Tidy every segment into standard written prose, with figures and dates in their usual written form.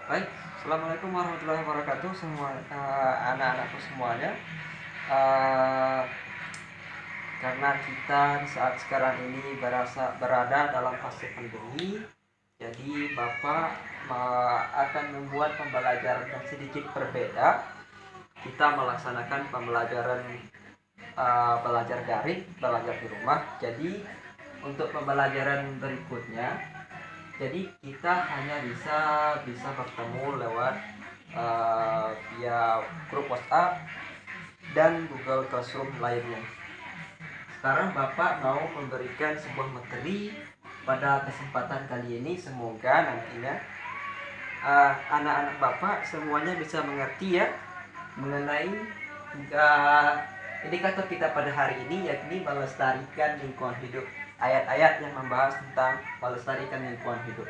Baik, assalamualaikum warahmatullahi wabarakatuh semua anak-anakku semuanya. Eh, karena kita di saat sekarang ini berada dalam fase pandemi, jadi Bapak akan membuat pembelajaran yang sedikit berbeda. Kita melaksanakan pembelajaran belajar daring, belajar di rumah. Jadi untuk pembelajaran berikutnya, jadi kita hanya bisa bertemu lewat via grup WhatsApp dan Google Classroom lainnya. Sekarang Bapak mau memberikan sebuah materi pada kesempatan kali ini. Semoga nantinya anak-anak Bapak semuanya bisa mengerti ya mengenai uh, indikator kita pada hari ini, yakni melestarikan lingkungan hidup. Ayat-ayat yang membahas tentang melestarikan lingkungan hidup.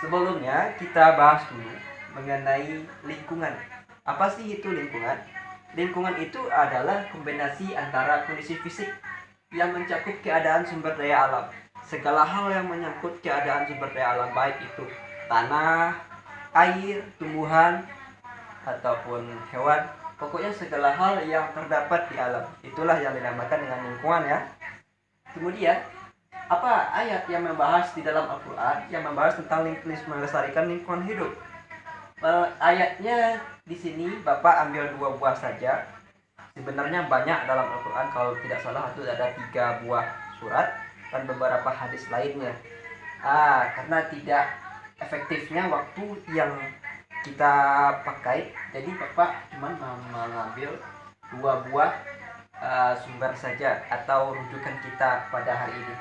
Sebelumnya kita bahas dulu mengenai lingkungan. Apa sih itu lingkungan? Lingkungan itu adalah kombinasi antara kondisi fisik yang mencakup keadaan sumber daya alam. Segala hal yang menyangkut keadaan sumber daya alam, baik itu tanah, air, tumbuhan, ataupun hewan. Pokoknya segala hal yang terdapat di alam. Itulah yang dinamakan dengan lingkungan ya. Kemudian apa ayat yang membahas di dalam Al-Quran yang membahas tentang melestarikan lingkungan hidup? Ayatnya di sini Bapak ambil 2 buah saja. Sebenarnya banyak dalam Al-Quran, kalau tidak salah itu ada 3 buah surat dan beberapa hadis lainnya. Karena tidak efektifnya waktu yang kita pakai, jadi Bapak cuma mengambil 2 buah sumber saja atau rujukan kita pada hari ini.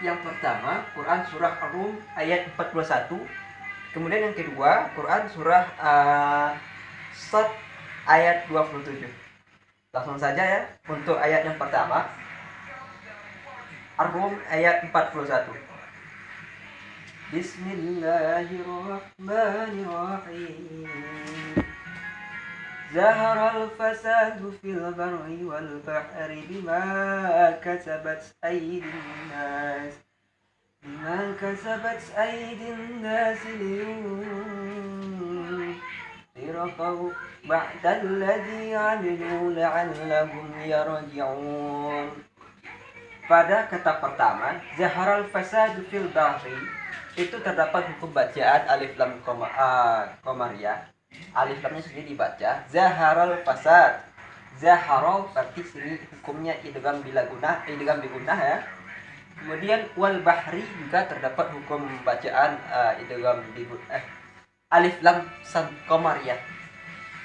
Yang pertama, Quran surah Ar-Rum ayat 41. Kemudian yang kedua, Quran surah Sad ayat 27. Langsung saja ya. Untuk ayat yang pertama, Ar-Rum ayat 41. Bismillahirrahmanirrahim. Zaharal fasadu fil barri wal bahri bima kasabat aydin nas liyunzirahu ba'dalladzi 'amilu la'allahum yarji'un. Pada kata pertama, zaharal fasadu fil bahri, itu terdapat hukum bacaan alif lam qamariyah. Alif lamnya sendiri dibaca zaharal fasad. Zaharal berarti sini hukumnya idgham bila gunah, idgham bigunah ya. Kemudian wal bahri juga terdapat hukum bacaan idgham alif lam qamariyah.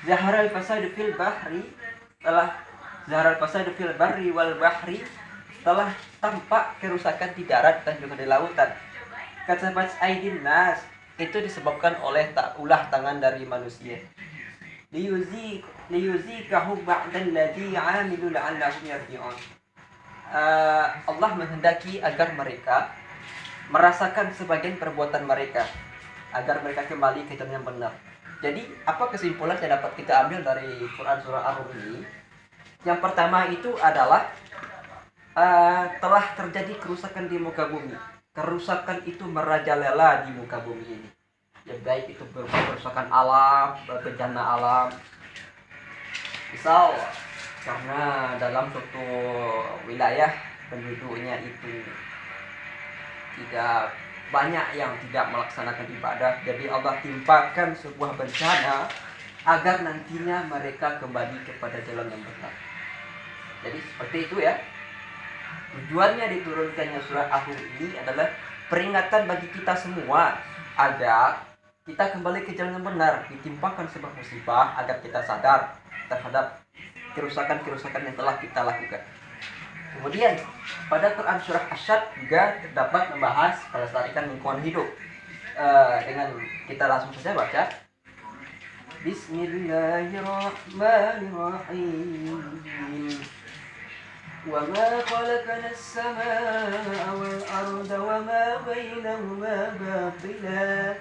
Zaharal fasad fil bahri, telah zaharal fasad fil bahri wal bahri, telah tampak kerusakan di darat dan juga di lautan. Kasabat aidin nas, itu disebabkan oleh ulah tangan dari manusia. Liyuzikahu ba'dalladzi 'amilu la'allahum yarji'un. Allah menghendaki agar mereka merasakan sebagian perbuatan mereka, agar mereka kembali ke jalan yang benar. Jadi apa kesimpulan yang dapat kita ambil dari Quran surah Ar-Rum ini? Yang pertama itu adalah telah terjadi kerusakan di muka bumi. Kerusakan itu merajalela di muka bumi ini. Ya baik itu berupa kerusakan alam, bencana alam. Misal karena dalam suatu wilayah penduduknya itu tidak banyak yang tidak melaksanakan ibadah, jadi Allah timpakan sebuah bencana agar nantinya mereka kembali kepada jalan yang benar. Jadi seperti itu ya. Tujuannya diturunkannya surat Ar-Rum ini adalah peringatan bagi kita semua agar kita kembali ke jalan yang benar, ditimpakan sebuah musibah agar kita sadar terhadap kerusakan-kerusakan yang telah kita lakukan. Kemudian pada Quran surah Asy-Syadd juga terdapat membahas melestarikan lingkungan hidup. Dengan kita langsung saja baca. Bismillahirrahmanirrahim. وَمَا خَلَقْنَا السَّمَاءَ وَالْأَرْضَ وَمَا بَيْنَهُمَا بَاطِلًا.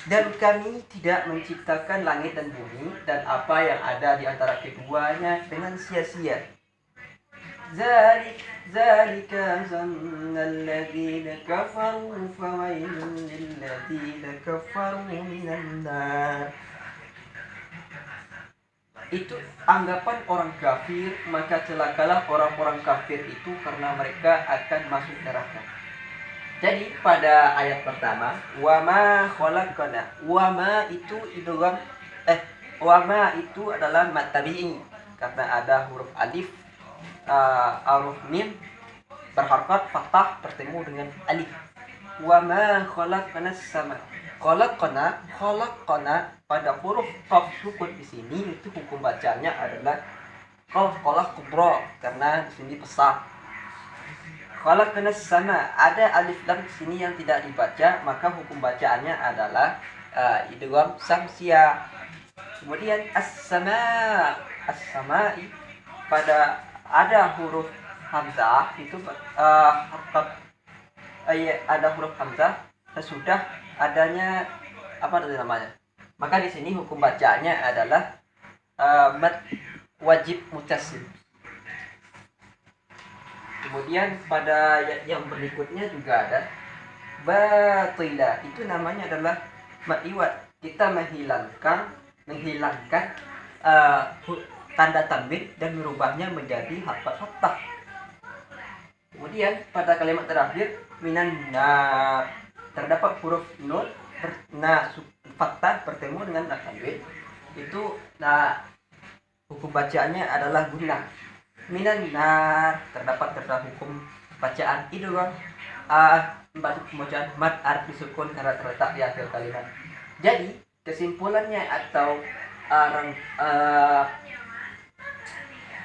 Dan kami tidak menciptakan langit dan bumi dan apa yang ada di antara keduanya dengan sia-sia. ذلك ظن الذين كفروا فويل للذين كفروا من النار. Itu anggapan orang kafir, maka celakalah orang-orang kafir itu karena mereka akan masuk neraka. Jadi pada ayat pertama, wama khalaqna, wama itu idgham wama itu adalah mad tabi'i karena ada huruf alif, huruf mim berharakat fathah bertemu dengan alif. Wama khalaqna sama. Khalaqna pada huruf qaf sukun di sini itu hukum bacanya adalah qalqalah kubra karena di sini besar. Khalaqna sama, ada alif lam di sini yang tidak dibaca, maka hukum bacaannya adalah idgham samsia. Kemudian as-sama'i pada ada huruf hamzah itu ada huruf hamzah sesudah adanya apa namanya. Maka di sini hukum bacaannya adalah mad wajib muttasil. Kemudian pada yang berikutnya juga ada batila, itu namanya adalah ma'iwat. Kita menghilangkan tanda tanwin dan merubahnya menjadi harkat fathah. Kemudian pada kalimat terakhir minan nar terdapat huruf nun fathah bertemu dengan tanwin. Itu hukum bacaannya adalah gunnah. Minan nar terdapat hukum bacaan idgham pembacaan mad arab disukun karena terletak di akhir kalimat. Jadi kesimpulannya atau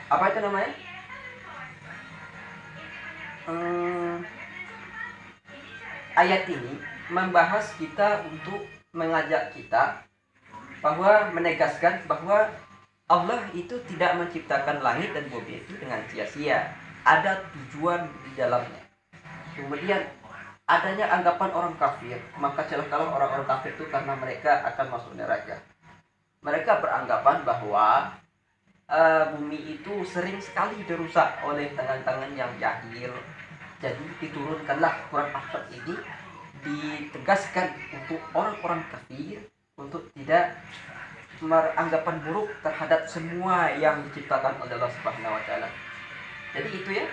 apa itu namanya? Ayat ini membahas kita untuk mengajak kita bahwa menegaskan bahwa Allah itu tidak menciptakan langit dan bumi itu dengan sia-sia. Ada tujuan di dalamnya. Kemudian adanya anggapan orang kafir, maka celakalah orang-orang kafir itu karena mereka akan masuk neraka. Mereka beranggapan bahwa bumi itu sering sekali dirusak oleh tangan-tangan yang jahil. Jadi diturunkanlah Quran Ahad ini ditegaskan untuk orang-orang kafir untuk tidak beranggapan buruk terhadap semua yang diciptakan oleh Allah Subhanahu wa taala. Jadi itu ya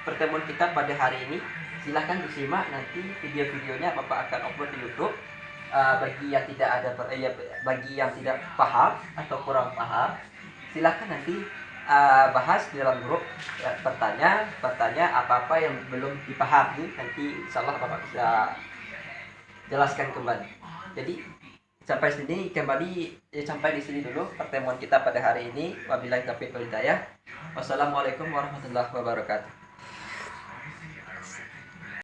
pertemuan kita pada hari ini. Silahkan disimak nanti video-videonya Bapak akan upload di YouTube. Bagi yang tidak paham atau kurang paham, silahkan nanti bahas di dalam grup, bertanya apa-apa yang belum dipahami, nanti insyaallah Bapak bisa jelaskan kembali. Jadi sampai di sini dulu pertemuan kita pada hari ini. Wabillahi taufiq wal hidayah. Wassalamualaikum warahmatullahi wabarakatuh.